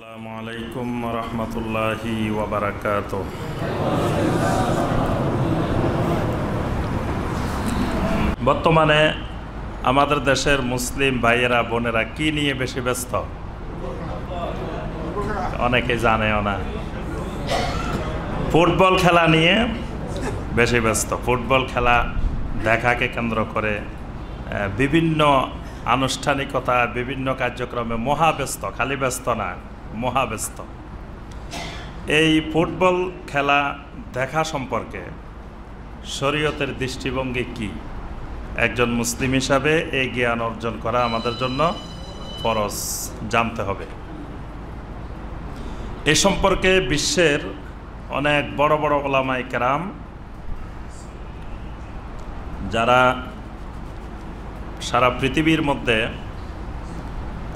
আসসালামু আলাইকুম রহমতুল্লাহি ওয়া বারাকাতুহু। বর্তমানে আমাদের দেশের মুসলিম ভাইয়েরা বোনেরা কি নিয়ে বেশি ব্যস্ত অনেকে জানেও না। ফুটবল খেলা নিয়ে বেশি ব্যস্ত। ফুটবল খেলা দেখাকে কেন্দ্র করে বিভিন্ন আনুষ্ঠানিকতা, বিভিন্ন কার্যক্রমে মহাব্যস্ত। খালি ব্যস্ত না, মহাব্যস্ত। এই ফুটবল খেলা দেখা সম্পর্কে শরীয়তের দৃষ্টিভঙ্গি কি, একজন মুসলিম হিসাবে এই জ্ঞান অর্জন করা আমাদের জন্য ফরজ, জানতে হবে। এ সম্পর্কে বিশ্বের অনেক বড় বড় উলামায়ে কেরাম, যারা সারা পৃথিবীর মধ্যে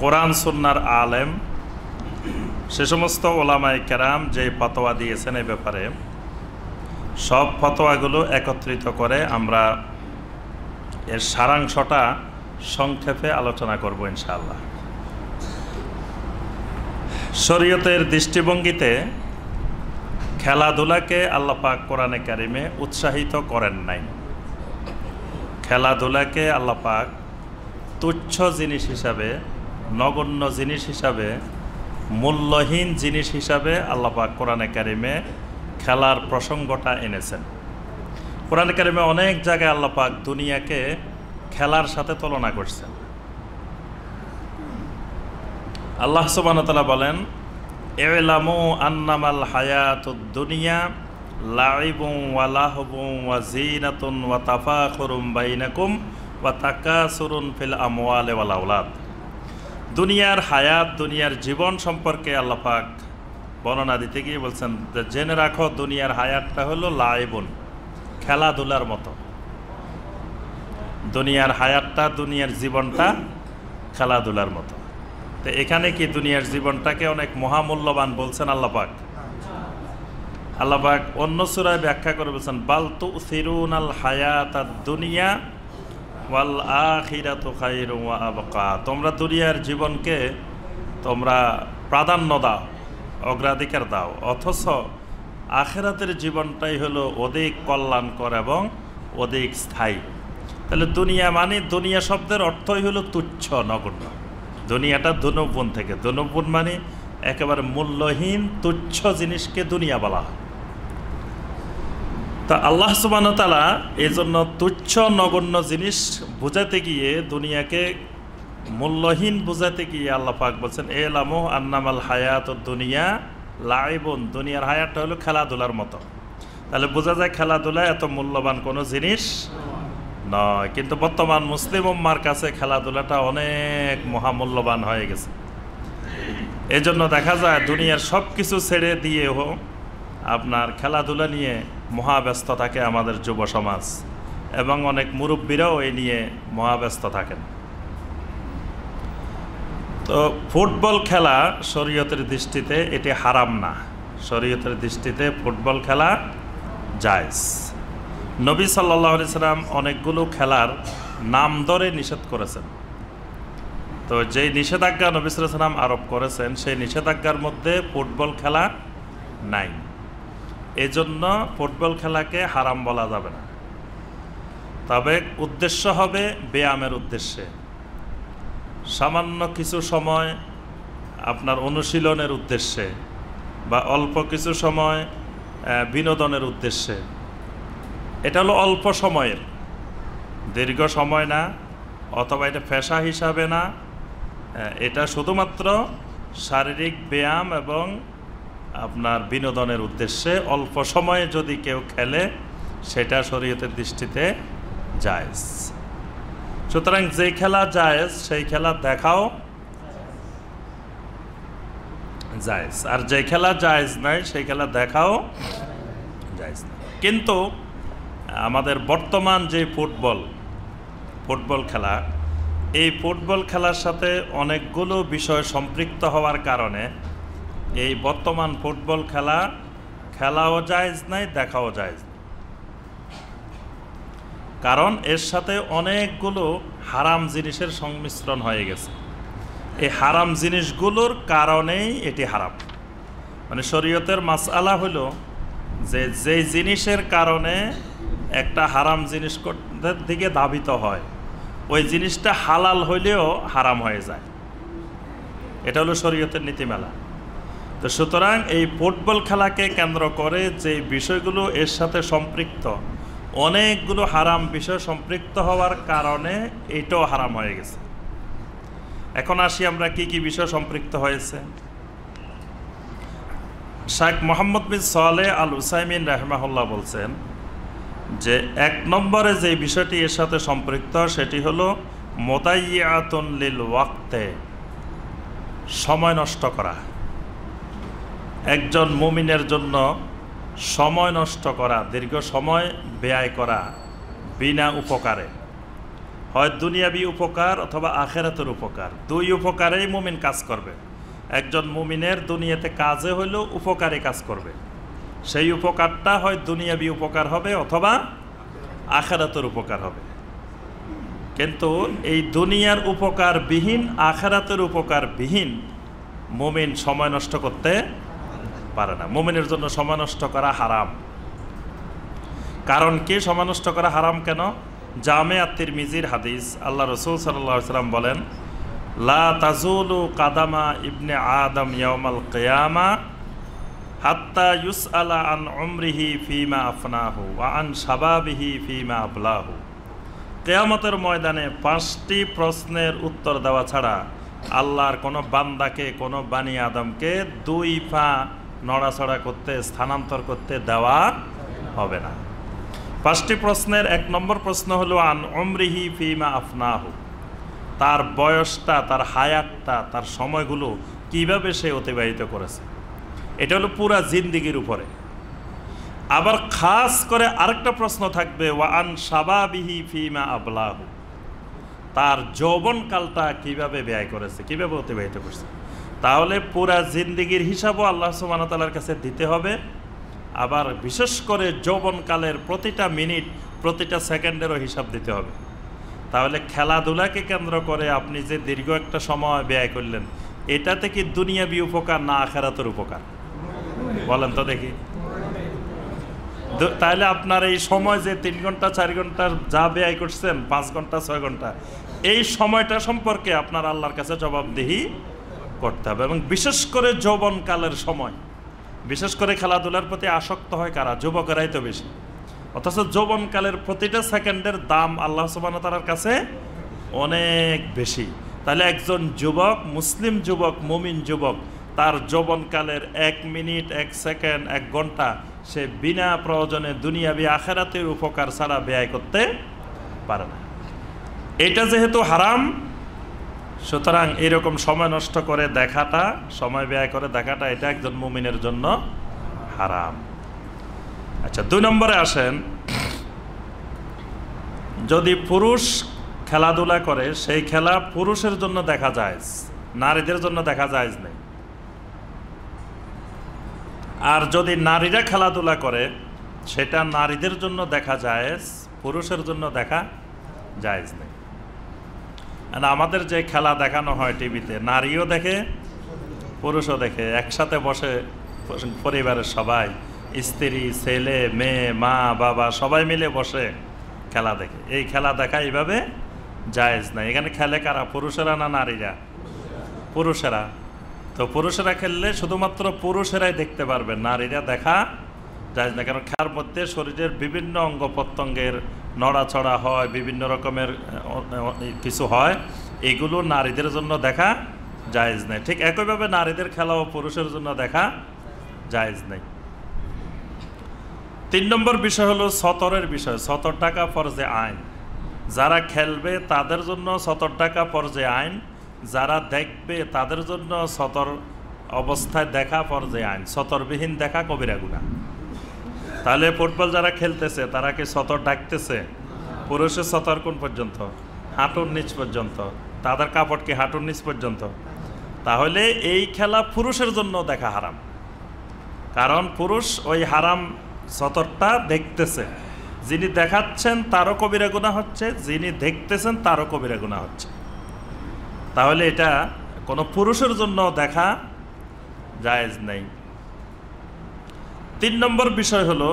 কোরআন সুন্নাহর আলেম, সে সমস্ত ওলামায়ে কেরাম যে ফতোয়া দিয়েছেন এই ব্যাপারে, সব ফতোয়াগুলো একত্রিত করে আমরা এর সারাংশটা সংক্ষেপে আলোচনা করব ইনশাআল্লাহ। শরীয়তের দৃষ্টিভঙ্গিতে খেলাধুলাকে আল্লাহ পাক কোরআনে কারিমে উৎসাহিত করেন নাই। খেলাধুলাকে আল্লাহ পাক তুচ্ছ জিনিস হিসাবে, নগণ্য জিনিস হিসাবে, মূল্যহীন জিনিস হিসাবে আল্লাহ পাক কোরআনে কারিমে খেলার প্রসঙ্গটা এনেছেন। কোরআনে কারিমে অনেক জায়গায় আল্লাহ পাক দুনিয়াকে খেলার সাথে তুলনা করছেন। আল্লাহ সুবহানাহু ওয়া তাআলা বলেন, ইলামু আন্নামাল হায়াতুদ দুনিয়া লাইবুন ওয়া লাহবুন ওয়া জিনাতুন ওয়া তাফাখুরুম বাইনাকুম ওয়া তাকাসুরুন ফিল আমওয়ালি ওয়াল আওলাদ। দুনিয়ার হায়াত, দুনিয়ার জীবন সম্পর্কে আল্লাহ পাক বর্ণনা দিতে গিয়ে বলছেন যে জেনে রাখো দুনিয়ার হায়াতটা হলো লাইবুন, খেলাধুলার মতো। দুনিয়ার হায়াতটা, দুনিয়ার জীবনটা খেলাধুলার মতো। তো এখানে কি দুনিয়ার জীবনটাকে অনেক মহামূল্যবান বলছেন আল্লাহ পাক? আল্লাহ পাক অন্য সূরায় ব্যাখ্যা করে বলছেন, বাল তুসিরুনাল হায়াতাদ দুনিয়া ওয়াল আখিরাতু খায়রুন ওয়া আবকা। তোমরা দুনিয়ার জীবনকে তোমরা প্রাধান্য দাও, অগ্রাধিকার দাও, অথচ আখিরাতের জীবনটাই হলো অধিক কল্যাণকর এবং অধিক স্থায়ী। তাহলে দুনিয়া মানে, দুনিয়া শব্দের অর্থই হলো তুচ্ছ, নগণ্য। দুনিয়াটা দুনব্বন থেকে, দুনব্বন মানে একেবারে মূল্যহীন তুচ্ছ জিনিসকে দুনিয়া বলা হয়। তা আল্লাহ সুবহানাহু ওয়া তাআলা এই জন্য তুচ্ছ নগণ্য জিনিস বোঝাতে গিয়ে, দুনিয়াকে মূল্যহীন বোঝাতে গিয়ে আল্লাহ পাক বলছেন, ইলামু আন্নামাল হায়াতুদ দুনিয়া লাইবুন। দুনিয়ার হায়াতটা হলো খেলাধুলার মতো। তাহলে বোঝা যায় খেলাধুলা এত মূল্যবান কোনো জিনিস নয়। কিন্তু বর্তমান মুসলিম উম্মার কাছে খেলাধুলাটা অনেক মহামূল্যবান হয়ে গেছে। এজন্য দেখা যায় দুনিয়ার সব কিছু ছেড়ে দিয়েও আপনার খেলাধুলা নিয়ে মহাব্যস্ত থাকে আমাদের যুব সমাজ, এবং অনেক মুরব্বীরাও এই নিয়ে মহাব্যস্ত থাকেন। তো ফুটবল খেলা শরীয়তের দৃষ্টিতে এটি হারাম না। শরীয়তের দৃষ্টিতে ফুটবল খেলা জায়েজ। নবী সাল্লাল্লাহু আলাইহি সাল্লাম অনেকগুলো খেলার নাম ধরে নিষেধ করেছেন। তো যেই নিষেধাজ্ঞা নবী সাল্লাল্লাহু আলাইহি সাল্লাম আরোপ করেছেন, সেই নিষেধাজ্ঞার মধ্যে ফুটবল খেলা নাই। এজন্য ফুটবল খেলাকে হারাম বলা যাবে না। তবে উদ্দেশ্য হবে ব্যায়ামের উদ্দেশ্যে, সামান্য কিছু সময় আপনার অনুশীলনের উদ্দেশ্যে, বা অল্প কিছু সময় বিনোদনের উদ্দেশ্যে। এটা হলো অল্প সময়ের, দীর্ঘ সময় না, অথবা এটা পেশা হিসাবে না। এটা শুধুমাত্র শারীরিক ব্যায়াম এবং আপনার বিনোদনের উদ্দেশ্যে অল্প সময়ে যদি কেউ খেলে, সেটা শরীয়তের দৃষ্টিতে জায়েজ। সুতরাং যে খেলা জায়েজ, সেই খেলা দেখাও জায়েজ, আর যে খেলা জায়েজ নাই সেই খেলা দেখাও জায়েজ না। কিন্তু আমাদের বর্তমান যে ফুটবল খেলা, এই ফুটবল খেলার সাথে অনেকগুলো বিষয় সম্পৃক্ত হওয়ার কারণে এই বর্তমান ফুটবল খেলাও জায়েজ নাই, দেখাও জায়েজ নাই। কারণ এর সাথে অনেকগুলো হারাম জিনিসের সংমিশ্রণ হয়ে গেছে। এই হারাম জিনিসগুলোর কারণেই এটি হারাম। মানে শরীয়তের মাসআলা হলো যে যেই জিনিসের কারণে একটা হারাম জিনিস দিকে ধাবিত হয়, ওই জিনিসটা হালাল হইলেও হারাম হয়ে যায়। এটা হলো শরীয়তের নীতিমালা। তো সুতরাং এই ফুটবল খেলাকে কেন্দ্র করে যে বিষয়গুলো এর সাথে সম্পৃক্ত, অনেকগুলো হারাম বিষয় সম্পৃক্ত হওয়ার কারণে এটাও হারাম হয়ে গেছে। এখন আসি আমরা কি কি বিষয় সম্পৃক্ত হয়েছে। শেখ মোহাম্মদ বিন সালেহ আল উসাইমিন রাহিমাহুল্লাহ বলছেন যে 1 নম্বরে যে বিষয়টি এর সাথে সম্পৃক্ত সেটি হলো মুদাইয়াতুন লিল ওয়াক্তে, সময় নষ্ট করা। একজন মুমিনের জন্য সময় নষ্ট করা, দীর্ঘ সময় ব্যয় করা বিনা উপকারে, হয় দুনিয়াবি উপকার অথবা আখিরাতের উপকার, দুই উপকারেই মুমিন কাজ করবে। একজন মুমিনের দুনিয়াতে কাজে হইলেও উপকারে কাজ করবে, সেই উপকারটা হয় দুনিয়াবি উপকার হবে অথবা আখিরাতের উপকার হবে। কিন্তু এই দুনিয়ার উপকার বিহীন, আখিরাতের উপকার বিহীন মুমিন সময় নষ্ট করতে পারে না। মুমিনের জন্য সময় নষ্ট করা হারাম। কারণ কি সময় নষ্ট করা হারাম কেন? জামে আত-তিরমিজির হাদিস, আল্লাহ রাসূল সাল্লাল্লাহু আলাইহি ওয়াসাল্লাম বলেন, লা তাজুলু কাদামা ইবনে আদম ইয়াউমাল কিয়ামা হাত্তা ইউসআলা আন উমরিহি ফিমা আফনাহু ওয়া আন শাবাবিহি ফিমা আবলাহু। কিয়ামতের ময়দানে 5টি প্রশ্নের উত্তর দেওয়া ছাড়া আল্লাহর কোনো বান্দাকে, কোনো বানি আদমকে 2 পা নড়াচড়া করতে, স্থানান্তর করতে দেওয়া হবে না। 5টি প্রশ্নের 1 নম্বর প্রশ্ন হলো আন উমরিহি ফিমা আফনাহু, তার বয়সটা, তার হায়াতটা, তার সময়গুলো কিভাবে সে অতিবাহিত করেছে। এটা হলো পুরা জিন্দিগির উপরে। আবার খাস করে আরেকটা প্রশ্ন থাকবে ওয়া আন শাবাবিহি ফিমা আবলাহু, তার যৌবনকালটা কিভাবে ব্যয় করেছে, কিভাবে অতিবাহিত করেছে। তাহলে পুরা জিন্দিগির হিসাবও আল্লাহ সুবহানাহু ওয়া তাআলার কাছে দিতে হবে। আবার বিশেষ করে যৌবনকালের প্রতিটা মিনিট, প্রতিটা সেকেন্ডেরও হিসাব দিতে হবে। তাহলে খেলাধুলাকে কেন্দ্র করে আপনি যে দীর্ঘ একটা সময় ব্যয় করলেন, এটাতে কি দুনিয়াবি উপকার না আখিরাতের উপকার? বলেন তো দেখি। তাহলে আপনার এই সময় যে 3 ঘন্টা 4 ঘন্টার যা ব্যয় করছেন, 5 ঘন্টা 6 ঘন্টা, এই সময়টা সম্পর্কে আপনার আল্লাহর কাছে জবাবদিহি করতে হবে। এবং বিশেষ করে যৌবনকালের সময়, বিশেষ করে খেলাধুলার প্রতি আসক্ত হয় কারা? যুবকেরাই তো বেশি। অথচ যৌবনকালের প্রতিটা সেকেন্ডের দাম আল্লাহ সুবহানাহু ওয়া তাআলার কাছে অনেক বেশি। তাহলে একজন যুবক, মুসলিম যুবক, মুমিন যুবক, তার যৌবনকালের 1 মিনিট, 1 সেকেন্ড, 1 ঘন্টা সে বিনা প্রয়োজনে দুনিয়াবি আখিরাতের উপকার ছাড়া ব্যয় করতে পারে না। এটা যেহেতু হারাম, সুতরাং এরকম সময় নষ্ট করে দেখাটা, সময় ব্যয় করে দেখাটা, এটা একজন মুমিনের জন্য হারাম। আচ্ছা, 2 নম্বরে আসেন, যদি পুরুষ খেলাধুলা করে সেই খেলা পুরুষের জন্য দেখা যায়, নারীদের জন্য দেখা যায় নেই। আর যদি নারীরা খেলাধুলা করে সেটা নারীদের জন্য দেখা যায়, পুরুষের জন্য দেখা জায়েজ নেই। আমাদের যে খেলা দেখানো হয় টিভিতে, নারীও দেখে পুরুষও দেখে, একসাথে বসে পরিবারের সবাই, স্ত্রী, ছেলে, মেয়ে, মা, বাবা সবাই মিলে বসে খেলা দেখে। এই খেলা দেখা এইভাবে জায়েজ নাই। এখানে খেলে কারা? পুরুষেরা না নারীরা? পুরুষেরা। তো পুরুষেরা খেললে শুধুমাত্র পুরুষেরাই দেখতে পারবে, নারীরা দেখা জায়েজ না। কারণ খেলার মধ্যে শরীরের বিভিন্ন অঙ্গ প্রত্যঙ্গের নড়াচড়া হয়, বিভিন্ন রকমের কিছু হয়, এগুলো নারীদের জন্য দেখা জায়েজ নেই। ঠিক একইভাবে নারীদের খেলাও পুরুষের জন্য দেখা জায়েজ নেই। 3 নম্বর বিষয় হলো সতরের বিষয়। 70 টাকা ফরজে আইন। যারা খেলবে তাদের জন্য 70 টাকা ফরজে আইন, যারা দেখবে তাদের জন্য সতর অবস্থায় দেখা ফরজে আইন। সতরবিহীন দেখা কবিরা গুনাহ। তাহলে ফুটবল যারা খেলতেছে তারা কি সতর ডাকতেছে? পুরুষের সতর কোন পর্যন্ত? হাঁটুর নিচ পর্যন্ত। তাদের কাপড় কি হাঁটুর নিচ পর্যন্ত? তাহলে এই খেলা পুরুষের জন্য দেখা হারাম। কারণ পুরুষ ওই হারাম সতরটা দেখতেছে। যিনি দেখাচ্ছেন তারও কবিরা গুনাহ হচ্ছে, যিনি দেখতেছেন তারও কবিরা গুনাহ হচ্ছে। তাহলে এটা কোনো পুরুষের জন্য দেখা জায়েজ নেই। 3 নম্বর বিষয় হলো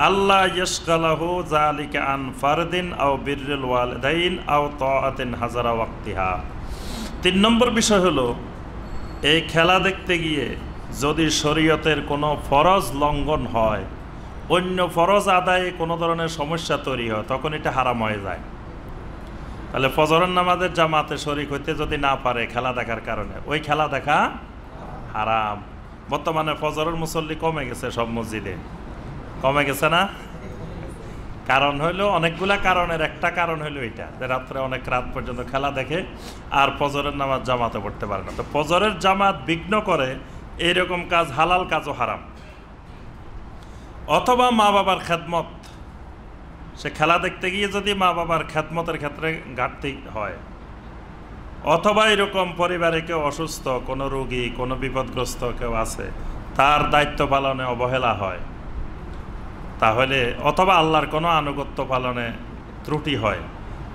আল্লাহ ইয়াশগালাহু যালিকা আন ফারদিন আও বিররিল ওয়ালিদাইন আও তাআতিন হাজারা ওয়াক্তিহা। 3 নম্বর বিষয় হলো এই খেলা দেখতে গিয়ে যদি শরীয়তের কোনো ফরজ লঙ্ঘন হয়, অন্য ফরজ আদায়ে কোনো ধরনের সমস্যা তৈরি হয়, তখন এটা হারাম হয়ে যায়। তাহলে ফজরের নামাজের জামাতে শরীক হইতে যদি না পারে খেলা দেখার কারণে, ওই খেলা দেখা হারাম। বর্তমানে ফজরের মুসল্লি কমে গেছে, সব মসজিদে কমে গেছে না? কারণ হইলো অনেকগুলা কারণের একটা কারণ হইলো এটা যে রাত্রে অনেক রাত পর্যন্ত খেলা দেখে আর ফজরের নামাজ জামাতে পড়তে পারে না। তো ফজরের জামাত বিঘ্ন করে এইরকম কাজ হালাল কাজও হারাম। অথবা মা বাবার খেদমত, সে খেলা দেখতে গিয়ে যদি মা বাবার খেদমতের ক্ষেত্রে ঘাটতি হয়, অথবা এরকম পরিবারে কেউ অসুস্থ, কোনো রোগী, কোনো বিপদগ্রস্ত কেউ আছে, তার দায়িত্ব পালনে অবহেলা হয়, তাহলে অথবা আল্লাহর কোনো আনুগত্য পালনে ত্রুটি হয়,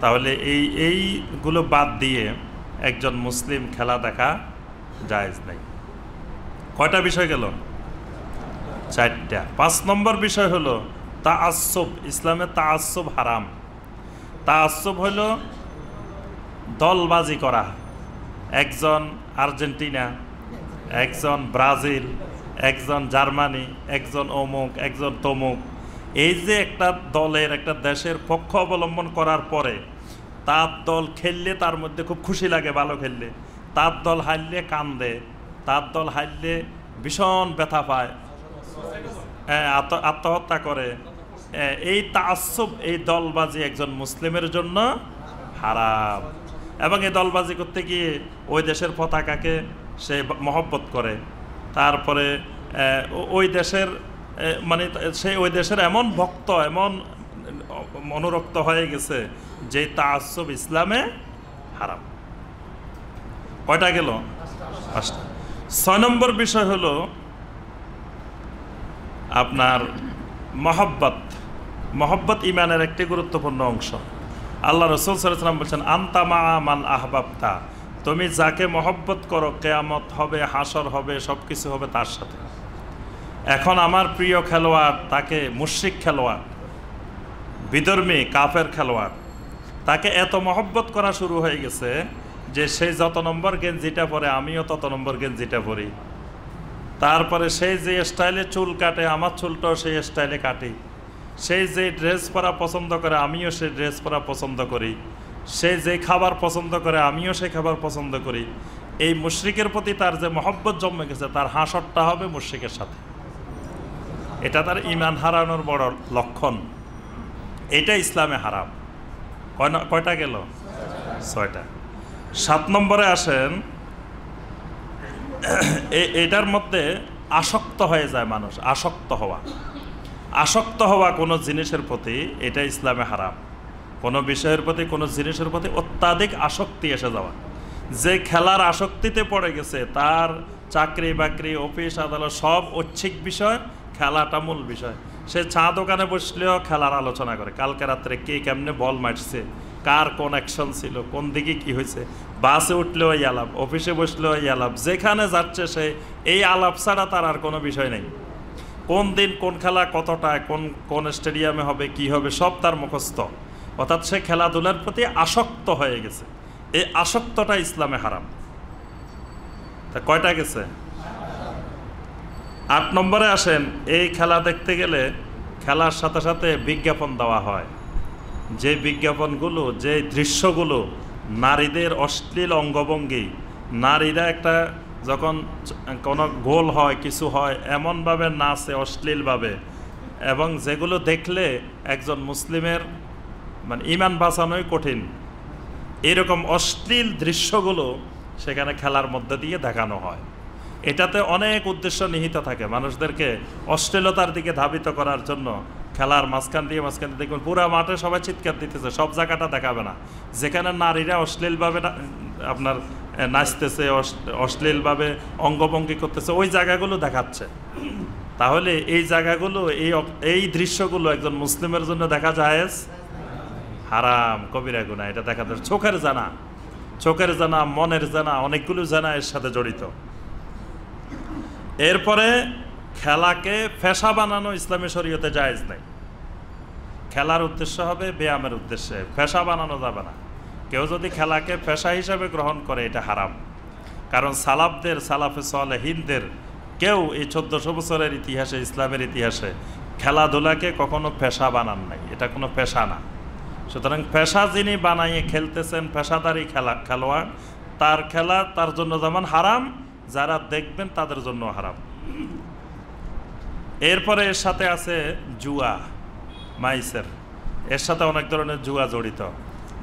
তাহলে এইগুলো বাদ দিয়ে একজন মুসলিম খেলা দেখা জায়েজ নেই। কয়টা বিষয় গেল? 4টা। 5 নম্বর বিষয় হলো তাআসসুব। ইসলামে তাআসসুব হারাম। তাআসসুব হলো দলবাজি করা। একজন আর্জেন্টিনা, একজন ব্রাজিল, একজন জার্মানি, একজন অমুক, একজন তমুক, এই যে একটা দলের, একটা দেশের পক্ষ অবলম্বন করার পরে তার দল খেললে তার মধ্যে খুব খুশি লাগে, ভালো খেললে, তার দল হারলে কান্দে, তার দল হারলে ভীষণ ব্যথা পায়, আত্মহত্যা করে। এই তাআসসুব, এই দলবাজি একজন মুসলিমের জন্য হারাম। এবং এই দলবাজি করতে গিয়ে ওই দেশের পতাকাকে সে মহব্বত করে, তারপরে ওই দেশের মানে সে ওই দেশের এমন ভক্ত, এমন অনুরক্ত হয়ে গেছে যে তাআসসুব ইসলামে হারাম। কয়টা গেল? 5টা। 6 নম্বর বিষয় হলো আপনার মহব্বত। মহব্বত ইমানের একটি গুরুত্বপূর্ণ অংশ। আল্লাহ রাসূল সাল্লাল্লাহু আলাইহি ওয়াসাল্লাম বলছেন, আনতা মা মান আহবাবতা, তুমি যাকে মহব্বত করো কিয়ামত হবে, হাসর হবে, সব কিছু হবে তার সাথে। এখন আমার প্রিয় খেলোয়াড়, তাকে মুশরিক খেলোয়াড়, বিধর্মী কাফের খেলোয়াড়, তাকে এত মহব্বত করা শুরু হয়ে গেছে যে সেই যত নম্বর গেঞ্জিটা পরে আমিও তত নম্বর গেঞ্জিটা পরি। তারপরে সেই যে স্টাইলে চুল কাটে, আমার চুলটাও সেই স্টাইলে কাটি। সেই যে ড্রেস পরা পছন্দ করে, আমিও সেই ড্রেস পরা পছন্দ করি। সে যে খাবার পছন্দ করে, আমিও সেই খাবার পছন্দ করি। এই মুশরিকের প্রতি তার যে মহব্বত জন্মে গেছে, তার হাসরটা হবে মুশরিকের সাথে। এটা তার ঈমান হারানোর বড় লক্ষণ। এটা ইসলামে হারাম। কয়টা গেল? 6টা। 7 নম্বরে আসেন, এটার মধ্যে আসক্ত হয়ে যায় মানুষ। আসক্ত হওয়া কোনো জিনিসের প্রতি, এটা ইসলামে হারাম। কোনো বিষয়ের প্রতি, কোনো জিনিসের প্রতি অত্যাধিক আসক্তি এসে যাওয়া। যে খেলার আসক্তিতে পড়ে গেছে, তার চাকরি বাকরি, অফিস আদালত সব ঐচ্ছিক বিষয়, খেলাটা মূল বিষয়। সে চা দোকানে বসলেও খেলার আলোচনা করে, কালকে রাত্রে কে কেমনে বল মারছে, কার কোন অ্যাকশন ছিল, কোন দিকে কি হয়েছে। বাসে উঠলেও এই আলাপ, অফিসে বসলেও এই আলাপ, যেখানে যাচ্ছে সে এই আলাপ ছাড়া তার আর কোনো বিষয় নেই। কোন দিন কোন খেলা কতটায়, কোন স্টেডিয়ামে হবে, কি হবে, সব তার মুখস্থ। অর্থাৎ সে খেলাধুলার প্রতি আসক্ত হয়ে গেছে। এই আসক্তটা ইসলামে হারাম। তা কয়টা গেছে? 8 নম্বরে আসেন, এই খেলা দেখতে গেলে খেলার সাথে সাথে বিজ্ঞাপন দেওয়া হয়। যে বিজ্ঞাপনগুলো, যে দৃশ্যগুলো, নারীদের অশ্লীল অঙ্গভঙ্গি, নারীরা একটা যখন কোনো গোল হয়, কিছু হয়, এমনভাবে নাচে অশ্লীলভাবে, এবং যেগুলো দেখলে একজন মুসলিমের মানে ঈমান বাঁচানোই কঠিন, এরকম অশ্লীল দৃশ্যগুলো সেখানে খেলার মধ্যে দিয়ে দেখানো হয়। এটাতে অনেক উদ্দেশ্য নিহিত থাকে, মানুষদেরকে অশ্লীলতার দিকে ধাবিত করার জন্য। খেলার মাঝখান দিয়ে দেখবেন পুরা মাঠে সবাই চিৎকার দিতেছে, সব জায়গাটা দেখাবে না। যেখানে নারীরা অশ্লীলভাবে আপনার নাচতেছে, অশ্লীলভাবে অঙ্গভঙ্গি করতেছে, ওই জায়গাগুলো দেখাচ্ছে। তাহলে এই জায়গাগুলো, এই দৃশ্যগুলো একজন মুসলিমের জন্য দেখা জায়েজ? হারাম, কবিরা গুনাহ। এটা দেখা যায় চোখের জানা। চোখের জানা, মনের জানা, অনেকগুলো জানা এর সাথে জড়িত। এরপরে খেলাকে পেশা বানানো ইসলামী শরীয়তে জায়েজ নাই। খেলার উদ্দেশ্য হবে ব্যায়ামের উদ্দেশ্যে, পেশা বানানো যাবে না। কেউ যদি খেলাকে পেশা হিসাবে গ্রহণ করে এটা হারাম। কারণ সালাফে সালেহিনদের কেউ এই 1400 বছরের ইতিহাসে, ইসলামের ইতিহাসে খেলাধুলাকে কখনো পেশা বানান নাই। এটা কোনো পেশা না। সুতরাং পেশা যিনি বানাইয়ে খেলতেছেন, পেশাদারি খেলোয়াড়, তার খেলা তার জন্য যেমন হারাম, যারা দেখবেন তাদের জন্য হারাম। এরপরে এর সাথে আছে জুয়া, মাইসের। এর সাথে অনেক ধরনের জুয়া জড়িত,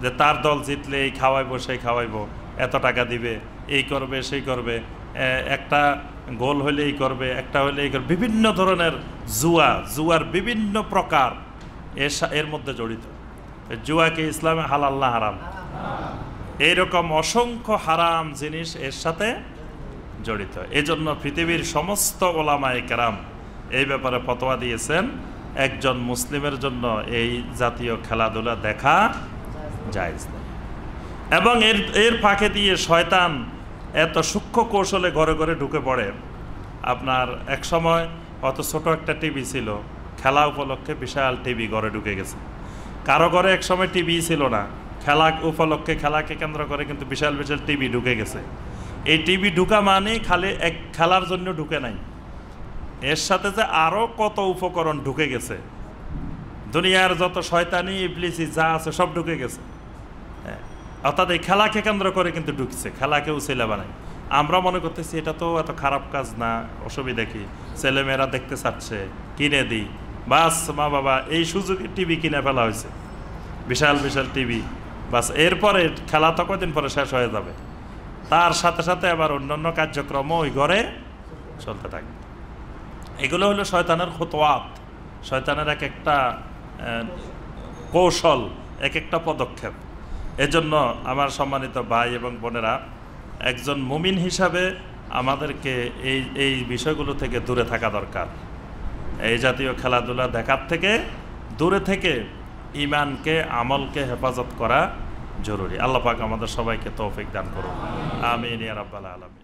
যে তার দল জিতলে এই খাওয়াইবো, সেই খাওয়াইবো, এত টাকা দিবে, এই করবে, সেই করবে, একটা গোল হলে এই করবে, একটা হলে এই করবে। বিভিন্ন ধরনের জুয়ার বিভিন্ন প্রকার এর মধ্যে জড়িত। জুয়াকে ইসলামে হালাল না হারাম? এইরকম অসংখ্য হারাম জিনিস এর সাথে জড়িত। এজন্য পৃথিবীর সমস্ত ওলামায়ে কেরাম এই ব্যাপারে ফতোয়া দিয়েছেন, একজন মুসলিমের জন্য এই জাতীয় খেলাধুলা দেখা জায়েজ নেই। এবং এর ফাঁকে দিয়ে শয়তান এত সূক্ষ্ম কৌশলে ঘরে ঘরে ঢুকে পড়ে। আপনার এক সময় অত ছোট একটা টিভি ছিল, খেলা উপলক্ষে বিশাল টিভি ঘরে ঢুকে গেছে। কারো ঘরে এক সময় টিভি ছিল না, খেলা উপলক্ষে, খেলাকে কেন্দ্র করে কিন্তু বিশাল বিশাল টিভি ঢুকে গেছে। এই টিভি ঢুকা মানে খালি এক খেলার জন্য ঢুকে নাই, এর সাথে যে আরও কত উপকরণ ঢুকে গেছে। দুনিয়ার যত শয়তানি ইবলিসি যা আছে সব ঢুকে গেছে। অর্থাৎ এই খেলাকে কেন্দ্র করে কিন্তু ঢুকছে, খেলাকে উছিলা বানায়। আমরা মনে করতেছি এটা তো এত খারাপ কাজ না, অসুবিধা কি, ছেলেমেয়েরা দেখতে চাচ্ছে, কিনে দিই, বাস মা বাবা এই সুযোগে টিভি কিনে ফেলা হয়েছে, বিশাল বিশাল টিভি। বাস এরপরে খেলা তো কদিন পরে শেষ হয়ে যাবে, তার সাথে সাথে আবার অন্যান্য কার্যক্রম ওই ঘরে চলতে থাকে। এগুলো হলো শয়তানের খুতওয়াত, শয়তানের এক একটা কৌশল, এক একটা পদক্ষেপ। এজন্য আমার সম্মানিত ভাই এবং বোনেরা, একজন মুমিন হিসাবে আমাদেরকে এই বিষয়গুলো থেকে দূরে থাকা দরকার। এই জাতীয় খেলাধুলা দেখার থেকে দূরে থেকে ঈমানকে, আমলকে হেফাজত করা জরুরি। আল্লাহ পাক আমাদের সবাইকে তৌফিক দান করুন। আমিন ইয়া রাব্বাল আলামিন।